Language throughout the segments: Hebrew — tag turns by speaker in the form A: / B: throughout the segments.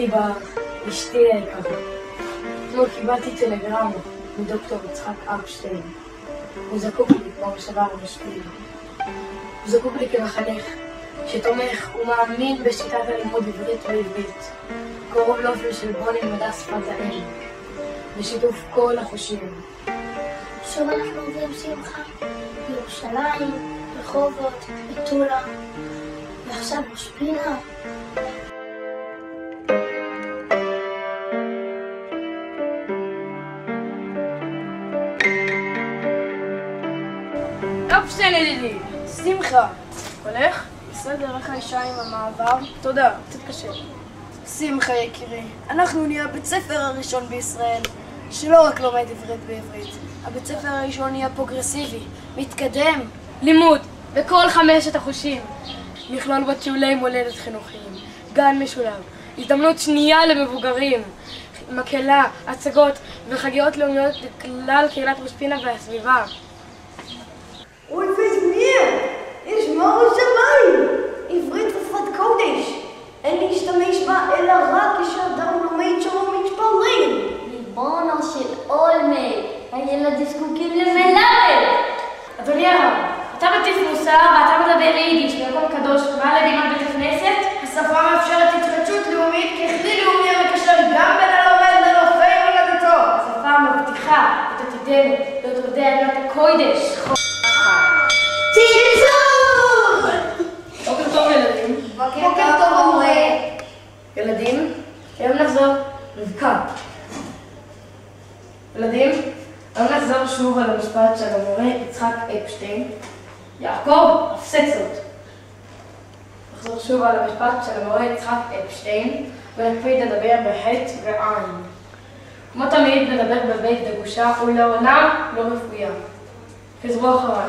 A: ליבה, אשתי היקרה. אתמול קיבלתי טלגרמה מדוקטור יצחק אפשטיין. הוא זקוק לי במושבה המשפילה. הוא זקוק לי כמחנך, שתומך ומאמין בשיטת הלימוד עברית ועברית. קרוב לאופן של בוא נלמדה שפת האם, בשיתוף כל החושים.
B: שוב אנחנו עוברים שמחה, בירושלים, רחובות, מטולה, ועכשיו ראש פינה.
C: אפשטיין ידידי, שמחה. הולך? בסדר, איך האישה עם המעבר? תודה, קצת קשה. שמחה יקירי, אנחנו נהיה הבית ספר הראשון בישראל שלא רק לומד עברית בעברית. הבית ספר הראשון נהיה פרוגרסיבי, מתקדם, לימוד בכל 5 החושים. נכלול בטיולי מולדת חינוכיים, גן משולב, הזדמנות שנייה למבוגרים, מקהלה, הצגות וחגיגות לאומיות לכלל קהילת ראש פינה והסביבה.
D: ולפזמיר, יש ירושלים, עברית ושפת קודש. אין להשתמש בה אלא רק כשאדם לומד שם ומתפלל.
E: ריבונו של עולמי, הילדים זקוקים למלמד.
C: אדוני הרב, אתה מטיף מוסר ואתה מדבר יידיש במקום קדוש מעל לבימת בית הכנסת? השפה מאפשרת התחדשות לאומית ככלי לאומי המקשר גם בין הלומד לנופי מולדתו. השפה מבטיחה את עתידנו להיות עובדי אדמת הקודש. בוקר טוב ילדים.
D: בוקר טוב המורה.
C: ילדים, היום נחזור רבקה. ילדים, היום נחזור שוב על המשפט של המורה יצחק אפשטיין. יעקב, הפסק זאת. נחזור שוב על המשפט של המורה יצחק אפשטיין ונקפיד לדבר בחטא ועין. כמו תמיד נדבר בבית דגושה ולעולם לא רפויה. חזרו אחריי.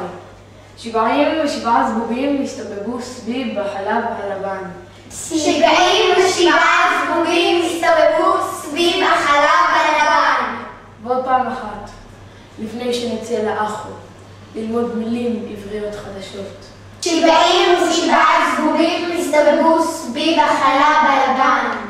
C: 77 זבובים הסתובבו סביב בחלב הלבן.
B: 77 זבובים הסתובבו סביב החלב הלבן.
C: ועוד פעם אחת, לפני שנצא לאחו, ללמוד מילים עבריות חדשות.
B: 77 זבובים הסתובבו סביב החלב הלבן.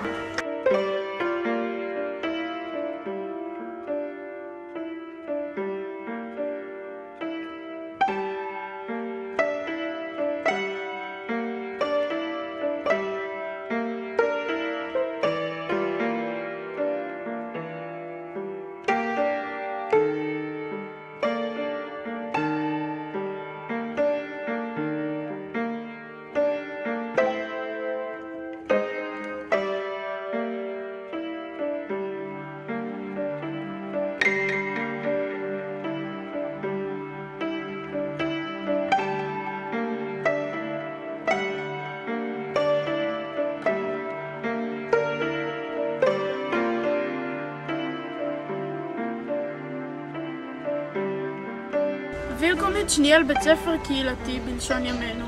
F: וילקומיץ' ניהל בית ספר קהילתי בלשון ימינו.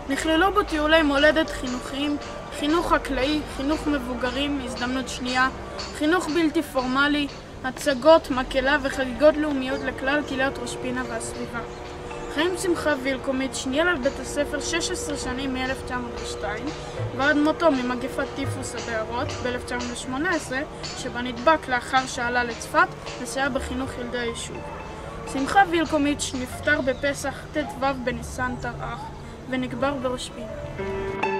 F: נכללו בו טיולי מולדת חינוכיים, חינוך חקלאי, חינוך מבוגרים, הזדמנות שנייה, חינוך בלתי פורמלי, הצגות, מקהלה וחגיגות לאומיות לכלל קהילת ראש פינה והסביבה. חיים שמחה וילקומיץ' ניהל על בית הספר 16 שנים מ-1902 ועד מותו ממגפת טיפוס הבארות ב-1918, שבה נדבק לאחר שעלה לצפת לסייע בחינוך ילדי היישוב. שמחה וילקומיץ' נפטר בפסח ט"ו בניסן תרע"ח ונקבר בראש פינה.